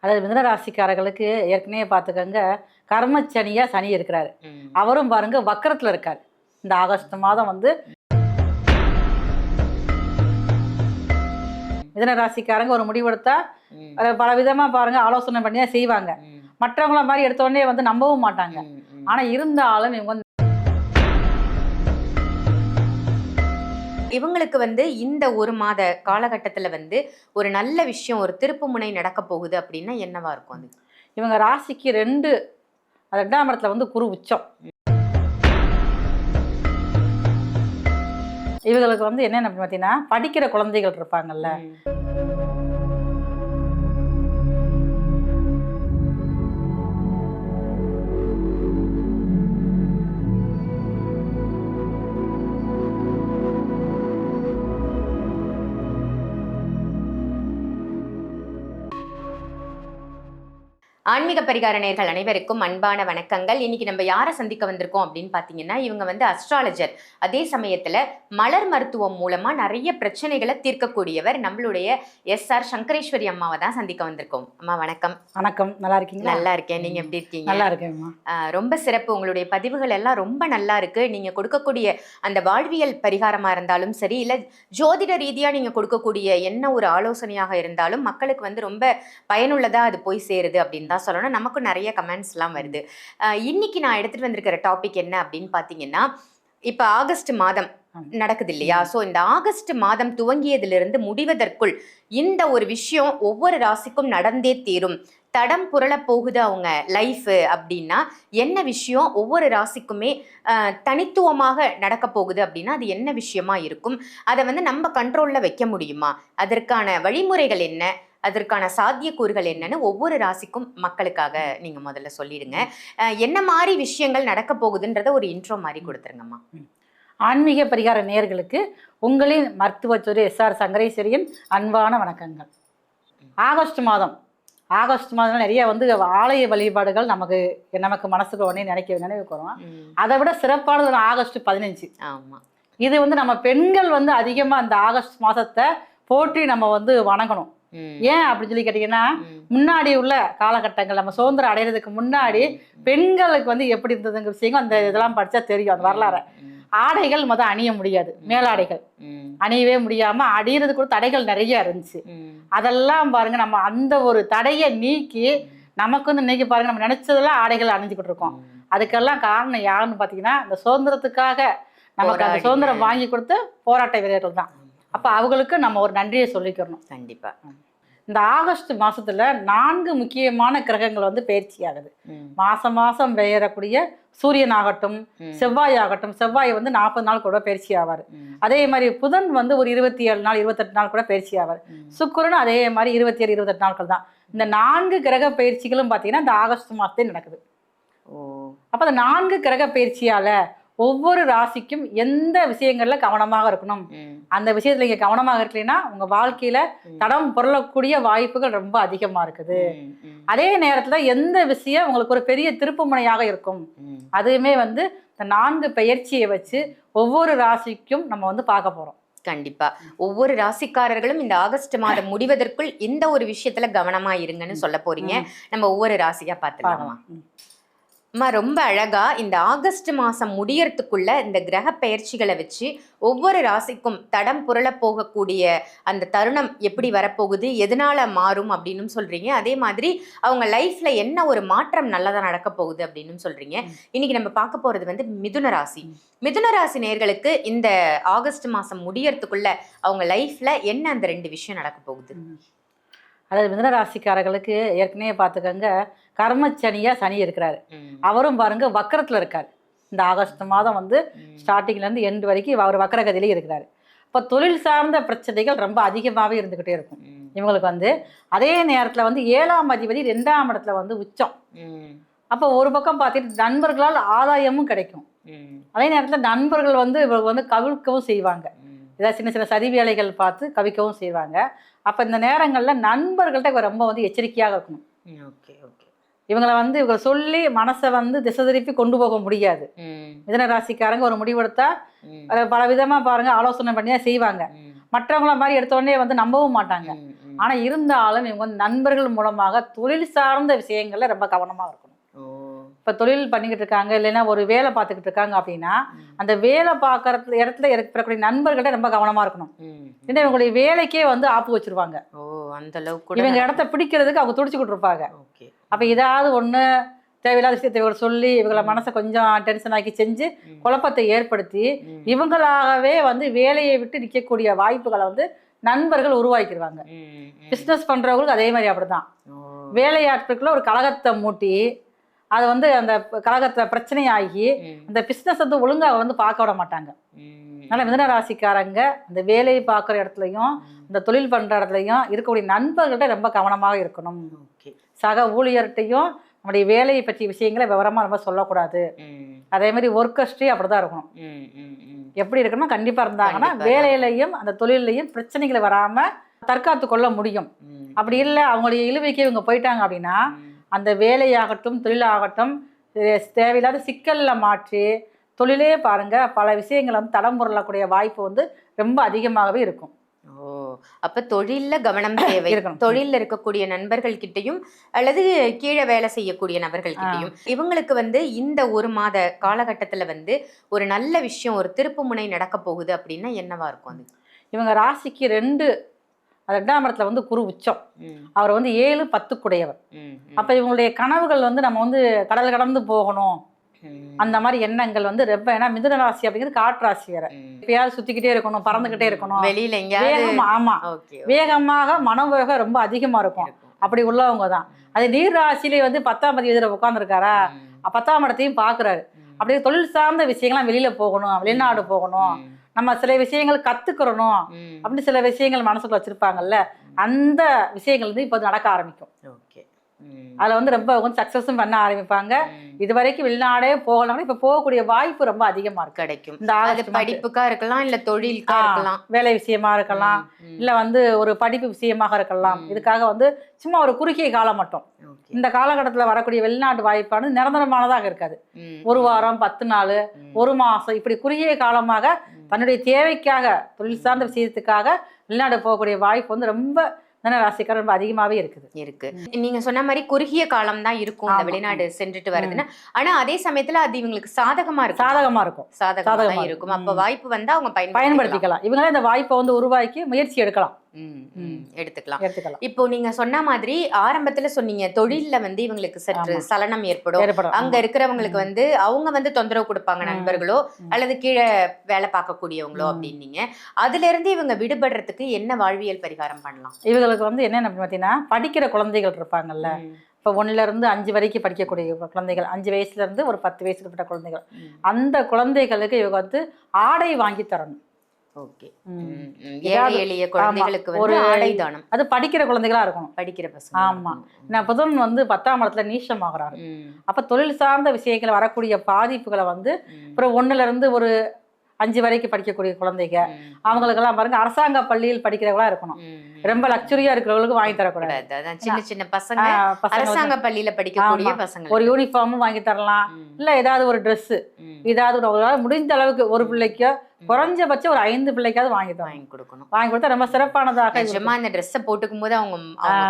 அதாவது மிதுன ராசிக்காரர்களுக்கு ஏற்கனவே பார்த்துக்கங்க, கர்மச்சனியா சனி இருக்கிறாரு. அவரும் பாருங்க வக்கரத்துல இருக்காரு. இந்த ஆகஸ்ட் மாதம் வந்து மிதுன ராசிக்காரங்க ஒரு முடிவெடுத்தா பல விதமா பாருங்க ஆலோசனை பண்ணி தான் செய்வாங்க. மற்றவங்கள மாதிரி எடுத்த உடனே வந்து நம்பவும் மாட்டாங்க. ஆனா இருந்தாலும் இவங்க இவங்களுக்கு வந்து இந்த ஒரு மாத காலகட்டத்துல வந்து ஒரு நல்ல விஷயம், ஒரு திருப்பு முனை நடக்க போகுது அப்படின்னா என்னவா இருக்கும் அது? இவங்க ராசிக்கு 2ஆம் இடத்துல வந்து குரு உச்சம். இவங்களுக்கு வந்து என்னென்ன பார்த்தீங்கன்னா, படிக்கிற குழந்தைகள் இருப்பாங்கல்ல, ஆன்மீக பரிகார நேயர்கள் அனைவருக்கும் அன்பான வணக்கங்கள். இன்னைக்கு நம்ம யாரை சந்திக்க வந்திருக்கோம் அப்படின்னு பார்த்தீங்கன்னா, இவங்க வந்து அஸ்ட்ராலஜர். அதே சமயத்துல மலர் மருத்துவம் மூலமா நிறைய பிரச்சனைகளை தீர்க்கக்கூடியவர். நம்மளுடைய SR சங்கரேஸ்வரி அம்மாவை தான் சந்திக்க வந்திருக்கோம். அம்மா வணக்கம். வணக்கம். நல்லா இருக்கீங்களா? நல்லா இருக்கேன். நீங்க எப்படி இருக்கீங்க? நல்லா இருக்கேன்மா. ரொம்ப சிறப்பு. உங்களுடைய பதிவுகள் எல்லாம் ரொம்ப நல்லா இருக்கு. நீங்க கொடுக்கக்கூடிய அந்த வாழ்வியல் பரிகாரமா இருந்தாலும் சரி, இல்ல ஜோதிட ரீதியா நீங்க கொடுக்கக்கூடிய என்ன ஒரு ஆலோசனையாக இருந்தாலும் மக்களுக்கு வந்து ரொம்ப பயனுள்ளதா அது போய் சேருது அப்படின்னு தான் சொல்லணும். நமக்கும் நிறைய கமெண்ட்ஸ் எல்லாம் வருது. இன்னைக்கு நான் எடுத்துட்டு வந்திருக்கிற டாபிக் என்ன அப்படின்னு பாத்தீங்கன்னா, இப்ப ஆகஸ்ட் மாதம் நடக்குது இல்லையா? சோ இந்த ஆகஸ்ட் மாதம் துவங்கியதிலிருந்து முடிவதற்குள் இந்த ஒரு விஷயம் ஒவ்வொரு ராசிக்கும் நடந்தே தீரும், தடம் புரள போகுது அவங்க லைஃப் அப்படின்னா என்ன விஷயம் ஒவ்வொரு ராசிக்குமே தனித்துவமாக நடக்க போகுது அப்படின்னா அது என்ன விஷயமா இருக்கும்? அதை வந்து நம்ம கண்ட்ரோல்ல வைக்க முடியுமா? அதற்கான வழிமுறைகள் என்ன, அதற்கான சாத்தியக்கூறுகள் என்னன்னு ஒவ்வொரு ராசிக்கும் மக்களுக்காக நீங்க முதல்ல சொல்லிடுங்க. என்ன மாதிரி விஷயங்கள் நடக்க போகுதுன்றத ஒரு இன்ட்ரோ மாதிரி கொடுத்துருங்கம்மா. ஆன்மீக பரிகார நேயர்களுக்கு உங்களின் மருத்துவத்துறை SR சங்கரேஸ்வரியின் அன்பான வணக்கங்கள். ஆகஸ்ட் மாதம் நிறைய வந்து ஆலய வழிபாடுகள் நமக்கு மனசுக்கு உடனே நினைவுக்கு வரும். அதை விட சிறப்பானது ஆகஸ்ட் 15. ஆமா, இது வந்து நம்ம பெண்கள் வந்து அதிகமா அந்த ஆகஸ்ட் மாதத்தை போற்றி நம்ம வந்து வணங்கணும். ஏன் அப்படின்னு சொல்லி கேட்டீங்கன்னா, முன்னாடி உள்ள காலகட்டங்கள் நம்ம சுதந்திரம் அடைகிறதுக்கு முன்னாடி பெண்களுக்கு வந்து எப்படி இருந்ததுங்கிற விஷயங்கள் அந்த இதெல்லாம் படிச்சா தெரியும். அந்த வரலாறு ஆடைகள் அணிய முடியாது, மேலாடைகள் அணியவே முடியாம அடிகிறது கூட தடைகள் நிறைய இருந்துச்சு. அதெல்லாம் பாருங்க, நம்ம அந்த ஒரு தடையை நீக்கி நமக்கு வந்து இன்னைக்கு பாருங்க நம்ம நினைச்சதெல்லாம் ஆடைகள் அணிஞ்சுக்கிட்டு இருக்கோம். அதுக்கெல்லாம் காரணம் யாருன்னு பாத்தீங்கன்னா, இந்த சுதந்திரத்துக்காக நமக்கு அந்த சுதந்திரம் வாங்கி கொடுத்த போராட்ட வீரர்கள் தான். அப்ப அவங்களுக்கு நம்ம ஒரு நன்றியை சொல்லிக்கிறணும். கண்டிப்பா. இந்த ஆகஸ்ட் மாசத்துல 4 முக்கியமான கிரகங்கள் வந்து பயிற்சி ஆகுது. மாசம் பெயரக்கூடிய சூரியன் ஆகட்டும், செவ்வாய் ஆகட்டும். செவ்வாய் வந்து 40 நாள் கூட பயிற்சி ஆவார். அதே மாதிரி புதன் வந்து ஒரு 27 நாள் 28 நாள் கூட பயிற்சி ஆவார். சுக்கிரன் அதே மாதிரி 27 28 நாட்கள் தான். இந்த 4 கிரக பயிற்சிகளும் பார்த்தீங்கன்னா இந்த ஆகஸ்ட் மாசத்தே நடக்குது. அப்ப அந்த 4 கிரக பயிற்சியால ஒவ்வொரு ராசிக்கும் எந்த விஷயங்கள்ல கவனமாக இருக்கணும், அந்த விஷயத்துல நீங்க கவனமாக இருக்கலைன்னா உங்க வாழ்க்கையில தடம் புரளக்கூடிய வாய்ப்புகள் ரொம்ப அதிகமா இருக்குது. அதே நேரத்துல எந்த விஷயம் உங்களுக்கு ஒரு பெரிய திருப்பு முனையாக இருக்கும், அதுவுமே வந்து இந்த 4 பயிற்சியை வச்சு ஒவ்வொரு ராசிக்கும் நம்ம வந்து பார்க்க போறோம். கண்டிப்பா ஒவ்வொரு ராசிக்காரர்களும் இந்த ஆகஸ்ட் மாதம் முடிவதற்குள் இந்த ஒரு விஷயத்துல கவனமா இருங்கன்னு சொல்ல போறீங்க. நம்ம ஒவ்வொரு ராசியா பார்த்துக்கலாமா? அம்மா, ரொம்ப அழகா இந்த ஆகஸ்ட் மாசம் முடியறதுக்குள்ள இந்த கிரக பயிற்சிகளை வச்சு ஒவ்வொரு ராசிக்கும் தடம் புரள போகக்கூடிய அந்த தருணம் எப்படி வரப்போகுது, எதனால மாறும் அப்படின்னு சொல்றீங்க. அதே மாதிரி அவங்க லைஃப்ல என்ன ஒரு மாற்றம் நல்லதா நடக்க போகுது அப்படின்னு சொல்றீங்க. இன்னைக்கு நம்ம பார்க்க போறது வந்து மிதுன ராசி. மிதுன ராசி நேயர்களுக்கு இந்த ஆகஸ்ட் மாசம் முடியறதுக்குள்ள அவங்க லைஃப்ல என்ன அந்த 2 விஷயம் நடக்க போகுது? அதாவது மிதுன ராசிக்காரர்களுக்கு ஏற்கனவே பார்த்துக்கங்க, கர்மச்சனியா சனி இருக்கிறாரு. அவரும் பாருங்க வக்கரத்துல இருக்காரு. இந்த ஆகஸ்ட் மாதம் வந்து ஸ்டார்டிங்ல இருந்து எண்டு வரைக்கும் அவர் வக்கரகதியிலே இருக்கிறாரு. இப்போ தொழில் சார்ந்த பிரச்சனைகள் ரொம்ப அதிகமாகவே இருந்துகிட்டே இருக்கும் இவங்களுக்கு வந்து. அதே நேரத்துல வந்து 7ஆம் அதிபதி 2ஆம் இடத்துல வந்து உச்சம். அப்போ ஒரு பக்கம் பார்த்துட்டு நண்பர்களால் ஆதாயமும் கிடைக்கும். அதே நேரத்துல நண்பர்கள் வந்து இவங்களுக்கு வந்து கவிழ்க்கவும் செய்வாங்க. ஏதாவது சின்ன சின்ன சதி வேலைகள் பார்த்து கவிக்கவும் செய்வாங்க. அப்போ இந்த நேரங்களில் நண்பர்கள்ட்ட ரொம்ப வந்து எச்சரிக்கையாக இருக்கணும். இவங்களை சொல்லி மனசை வந்து திசை திருப்பி கொண்டு போக முடியாது. மிதுன ராசிக்காரங்க ஒரு முடிவெடுத்தா பல விதமா பாருங்க ஆலோசனை பண்ணி தான் செய்வாங்க. மற்றவங்கள மாதிரி எடுத்த உடனே வந்து நம்பவும் மாட்டாங்க. ஆனா இருந்தாலும் இவங்க வந்து நண்பர்கள் மூலமாக தொழில் சார்ந்த விஷயங்கள்ல ரொம்ப கவனமா இருக்கணும். இப்ப தொழில் பண்ணிக்கிட்டு இருக்காங்க, இல்லைன்னா ஒரு வேலை பார்த்துக்கிட்டு இருக்காங்க அப்படின்னா அந்த வேலை பார்க்கற இடத்துல இருக்கக்கூடிய நண்பர்கள்ட்ட ரொம்ப கவனமா இருக்கணும். ஏன்னா இவங்களுடைய வேலைக்கே வந்து ஆப்பு வச்சிருவாங்க. அந்த அளவுக்கு இவங்க இடத்த பிடிக்கிறதுக்கு அவங்க துடிச்சுக்கிட்டு இருப்பாங்க. அப்ப ஏதாவது ஒண்ணு தேவையில்லாத விஷயத்தை இவங்க சொல்லி இவங்கள மனசை கொஞ்சம் டென்ஷன் ஆக்கி செஞ்சு குழப்பத்தை ஏற்படுத்தி இவங்களாகவே வந்து வேலையை விட்டு நிற்கக்கூடிய வாய்ப்புகளை வந்து நண்பர்கள் உருவாக்கிடுவாங்க. பிஸ்னஸ் பண்றவங்களுக்கு அதே மாதிரி அப்படிதான். வேலையாட்களுக்குள்ள ஒரு கழகத்தை மூட்டி அது வந்து அந்த கழகத்துல பிரச்சனை ஆகி அந்த பிஸ்னஸ் வந்து ஒழுங்காக வந்து பார்க்க விட மாட்டாங்க. அதனால மிதுன ராசிக்காரங்க அந்த வேலையை பார்க்குற இடத்துலையும் இந்த தொழில் பண்ற இடத்துலையும் இருக்கக்கூடிய நண்பர்கள்ட்ட ரொம்ப கவனமாக இருக்கணும். சக ஊழியர்கிட்டையும் நம்முடைய வேலையை பற்றிய விஷயங்களை விவரமா ரொம்ப சொல்லக்கூடாது. அதே மாதிரி ஒர்க்கஸ்ட்ரி அப்படிதான் இருக்கணும். எப்படி இருக்கணும் கண்டிப்பா இருந்தாங்கன்னா வேலையிலையும் அந்த தொழிலையும் பிரச்சனைகளை வராம தற்காத்து கொள்ள முடியும். அப்படி இல்லை அவங்களுடைய இழுவைக்கு இவங்க போயிட்டாங்க அப்படின்னா அந்த வேலையாகட்டும் தொழிலாகட்டும் தேவையில்லாத சிக்கல்ல மாற்றி தொழிலே பாருங்க பல விஷயங்களை வந்து தடம் புரளக்கூடிய வாய்ப்பு வந்து ரொம்ப அதிகமாகவே இருக்கும். அப்ப தொழில்ல கவனம் தேவை. தொழில்ல இருக்கக்கூடிய நண்பர்கள் கிட்டையும் அல்லது கீழே வேலை செய்யக்கூடிய நபர்கள் கிட்டையும் இவங்களுக்கு வந்து இந்த ஒரு மாத காலகட்டத்துல வந்து ஒரு நல்ல விஷயம் ஒரு திருப்பு முனை நடக்க போகுது அப்படின்னா என்னவா இருக்கும் அது? இவங்க ராசிக்கு 2ஆம் இடத்துல வந்து குரு உச்சம். அவர் வந்து 7-10 குடையவர். அப்ப இவங்களுடைய கனவுகள் வந்து நம்ம வந்து கடல் கடந்து போகணும் அந்த மாதிரி எண்ணங்கள் வந்து ரொம்ப. ஏன்னா மிதுன ராசி அப்படிங்கிறது காற்று ராசி வேற. எப்பயாவது சுத்திக்கிட்டே இருக்கணும், பறந்துகிட்டே இருக்கணும், வெளியில ஆமா வேகமாக மனோவேகம் ரொம்ப அதிகமா இருக்கும். அப்படி உள்ளவங்க தான். அது நீர் ராசியிலே வந்து 10ஆம் அதிபதியில உட்கார்ந்துருக்காரா, 10ஆம் இடத்தையும் பாக்குறாரு. அப்படியே தொழில் சார்ந்த விஷயங்கள்லாம் வெளியில போகணும், வெளிநாடு போகணும், நம்ம சில விஷயங்கள் கத்துக்கிறணும் அப்படின்னு சில விஷயங்கள் மனசுக்குள்ள வச்சிருப்பாங்கல்ல, அந்த விஷயங்கள் வந்து இப்போ நடக்க ஆரம்பிக்கும். அதுல வந்து ரொம்ப சக்சஸும் பண்ண ஆரம்பிப்பாங்க. இது வரைக்கும் வெளிநாடே போகலாம், இப்ப போகக்கூடிய வாய்ப்பு ரொம்ப அதிகமா கிடைக்கும். இந்த படிப்புக்கா இருக்கலாம், இல்ல தொழிலுக்கா இருக்கலாம், வேலை விஷயமா இருக்கலாம், இல்ல வந்து ஒரு படிப்பு விஷயமாக இருக்கலாம். இதுக்காக வந்து சும்மா ஒரு குறுகிய காலம் மட்டும். இந்த காலகட்டத்துல வரக்கூடிய வெளிநாட்டு வாய்ப்பானது நிரந்தரமானதாக இருக்காது. ஒரு வாரம், 10 நாள், ஒரு மாசம், இப்படி குறுகிய காலமாக தன்னுடைய தேவைக்காக தொழில் சார்ந்த விஷயத்துக்காக வெளிநாடு போகக்கூடிய வாய்ப்பு வந்து ரொம்ப ராசிக்காரர் ரொம்ப அதிகமாவே இருக்கு. நீங்க சொன்ன மாதிரி குறுகிய காலம் தான் இருக்கும் இந்த வெளிநாடு சென்றுட்டு வருதுன்னா. ஆனா அதே சமயத்துல அது இவங்களுக்கு சாதகமா இருக்கும். அப்ப வாய்ப்பு வந்தா அவங்க பயன்படுத்திக்கலாம். இவங்களே இந்த வாய்ப்பை வந்து உருவாக்கி முயற்சி எடுக்கலாம். எடுத்துக்கலாம். இப்போ நீங்க சொன்ன மாதிரி ஆரம்பத்துல சொன்னீங்க தொழில்ல வந்து இவங்களுக்கு சற்று சலனம் ஏற்படும். அங்க இருக்கிறவங்களுக்கு வந்து அவங்க வந்து தொந்தரவு கொடுப்பாங்க, நண்பர்களோ அல்லது கீழே வேலை பார்க்கக்கூடியவங்களோ அப்படின்னீங்க. அதுல இருந்து இவங்க விடுபடுறதுக்கு என்ன வாழ்வியல் பரிகாரம் பண்ணலாம்? இவங்களுக்கு வந்து என்னென்ன பார்த்தீங்கன்னா, படிக்கிற குழந்தைகள் இருப்பாங்கல்ல, இப்போ 1ல இருந்து 5 வரைக்கும் படிக்கக்கூடிய குழந்தைகள், 5 வயசுல இருந்து ஒரு 10 வயசுக்கு உட்பட்ட குழந்தைகள், அந்த குழந்தைகளுக்கு இவங்க வந்து ஆடை வாங்கி தரணும். அது படிக்கிற குழந்தைகளா இருக்கணும், படிக்கிற பசங்க. ஆமா, நான் புதன் வந்து 10ஆம் இடத்துல நீச்சமாகறாரு. அப்ப தொழில் சார்ந்த விஷயங்கள் வரக்கூடிய பாதிப்புகளை வந்து அப்புறம் 1ல இருந்து ஒரு 5 வரைக்கும் படிக்கக்கூடிய குழந்தைங்க அவங்களுக்கெல்லாம் பாருங்க அரசாங்க பள்ளியில் படிக்கிறவங்களா இருக்கணும். ரொம்ப லக்ஸரியா இருக்கிறவங்களுக்கு வாங்கி தரக்கூடாது. சின்ன சின்ன பசங்க அரசாங்க பள்ளியில படிக்கக்கூடிய பசங்க ஒரு யூனிஃபார்மும் வாங்கி தரலாம், இல்ல ஏதாவது ஒரு ட்ரெஸ், ஏதாவது முடிந்த அளவுக்கு ஒரு பிள்ளைக்கோ குறைஞ்சபட்சம் ஒரு 5 பிள்ளைக்காவது வாங்கி கொடுக்கணும். வாங்கி கொடுத்தா ரொம்ப சிறப்பானதாக. நிஜமா இந்த ட்ரெஸ் போட்டுக்கும் போது அவங்க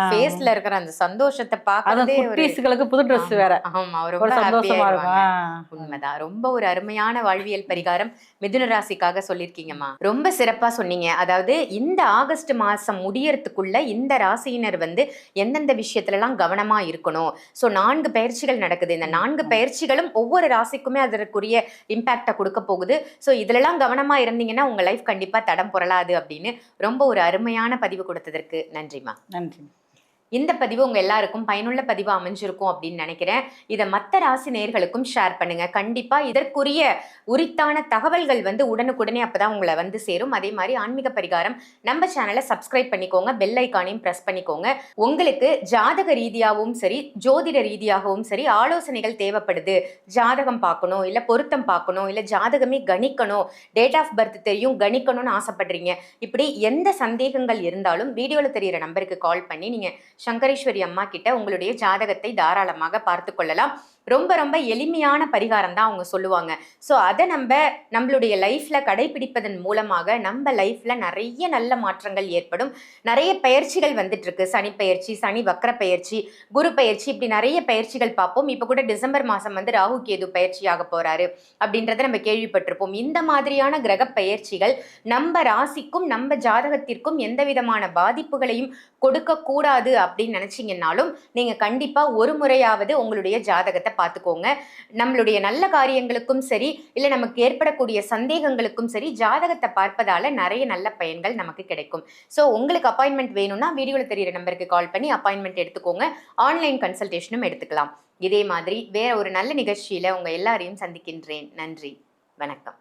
ஃபேஸ்ல இருக்கிற அந்த சந்தோஷத்தை பார்க்கறதே குட்டீஸ்களுக்கு புது ட்ரெஸ் வேற. ஆமா, ரொம்ப சந்தோஷமா இருக்கும். உண்மைதான். ரொம்ப ஒரு அருமையான வாழ்வியல் பரிகாரம் மிதுன ராசிக்காக சொல்லியிருக்கீங்கம்மா. ரொம்ப சிறப்பா சொன்னீங்க. அதாவது இந்த ஆகஸ்ட் மாசம் முடியறதுக்குள்ள இந்த ராசியினர் வந்து எந்தெந்த விஷயத்துல எல்லாம் கவனமா இருக்கணும். சோ 4 பயிற்சிகள் நடக்குது. இந்த 4 பயிற்சிகளும் ஒவ்வொரு ராசிக்குமே அதற்குரிய இம்பாக்டை கொடுக்க போகுது. சோ இதுல எல்லாம் கவனமா இருந்தீங்கன்னா உங்க லைஃப் கண்டிப்பா தடம் புரளாது அப்படின்னு ரொம்ப ஒரு அருமையான பதிவு கொடுத்ததற்கு நன்றிமா. நன்றி. இந்த பதிவு உங்க எல்லாருக்கும் பயனுள்ள பதிவா அமைஞ்சிருக்கும் அப்படின்னு நினைக்கிறேன். இதை மற்ற ராசி நேயர்களுக்கும் ஷேர் பண்ணுங்க. கண்டிப்பா இதற்குரிய உரித்தான தகவல்கள் வந்து உடனுக்குடனே அப்பதான் உங்களை வந்து சேரும். அதே மாதிரி ஆன்மீக பரிகாரம் நம்ம சேனலை சப்ஸ்கிரைப் பண்ணிக்கோங்க, பெல் ஐக்கானையும் பிரஸ் பண்ணிக்கோங்க. உங்களுக்கு ஜாதக ரீதியாகவும் சரி, ஜோதிட ரீதியாகவும் சரி ஆலோசனைகள் தேவைப்படுது, ஜாதகம் பார்க்கணும், இல்ல பொருத்தம் பார்க்கணும், இல்ல ஜாதகமே கணிக்கணும், டேட் ஆஃப் பர்த் தெரியும் கணிக்கணும்னு ஆசைப்படுறீங்க, இப்படி எந்த சந்தேகங்கள் இருந்தாலும் வீடியோல தெரியிற நம்பருக்கு கால் பண்ணி நீங்க சங்கரேஸ்வரி அம்மா கிட்ட உங்களுடைய ஜாதகத்தை தாராளமாக பார்த்து கொள்ளலாம். ரொம்ப ரொம்ப எளிமையான பரிகாரம் தான் அவங்க சொல்லுவாங்க. ஸோ அதை நம்மளுடைய லைஃப்ல கடைபிடிப்பதன் மூலமாக நம்ம லைஃப்ல நிறைய நல்ல மாற்றங்கள் ஏற்படும். நிறைய பயிற்சிகள் வந்துட்டு இருக்கு. சனி பயிற்சி, சனி வக்ர பயிற்சி, குரு பயிற்சி, இப்படி நிறைய பயிற்சிகள் பார்ப்போம். இப்போ கூட டிசம்பர் மாதம் வந்து ராகு கேது பயிற்சியாக போறாரு அப்படின்றத நம்ம கேள்விப்பட்டிருப்போம். இந்த மாதிரியான கிரக பயிற்சிகள் நம்ம ராசிக்கும் நம்ம ஜாதகத்திற்கும் எந்த விதமான பாதிப்புகளையும் கொடுக்க கூடாது அப்படின்னு நினைச்சீங்கன்னாலும் நீங்க கண்டிப்பா ஒரு முறையாவது உங்களுடைய ஜாதகத்தை பார்த்துக்கோங்க. நம்மளுடைய நல்ல காரியங்களுக்கும் சரி, இல்ல நமக்கு ஏற்படக்கூடிய சந்தேகங்களுக்கும் சரி, ஜாதகத்தை பார்ப்பதால நிறைய நல்ல பயன்கள் நமக்கு கிடைக்கும். ஸோ உங்களுக்கு அப்பாயின்மெண்ட் வேணும்னா வீடியோல தெரியிற நம்பருக்கு கால் பண்ணி அப்பாயின்மெண்ட் எடுத்துக்கோங்க. ஆன்லைன் கன்சல்டேஷனும் எடுத்துக்கலாம். இதே மாதிரி வேற ஒரு நல்ல நிகழ்ச்சியில உங்க எல்லாரையும் சந்திக்கின்றேன். நன்றி, வணக்கம்.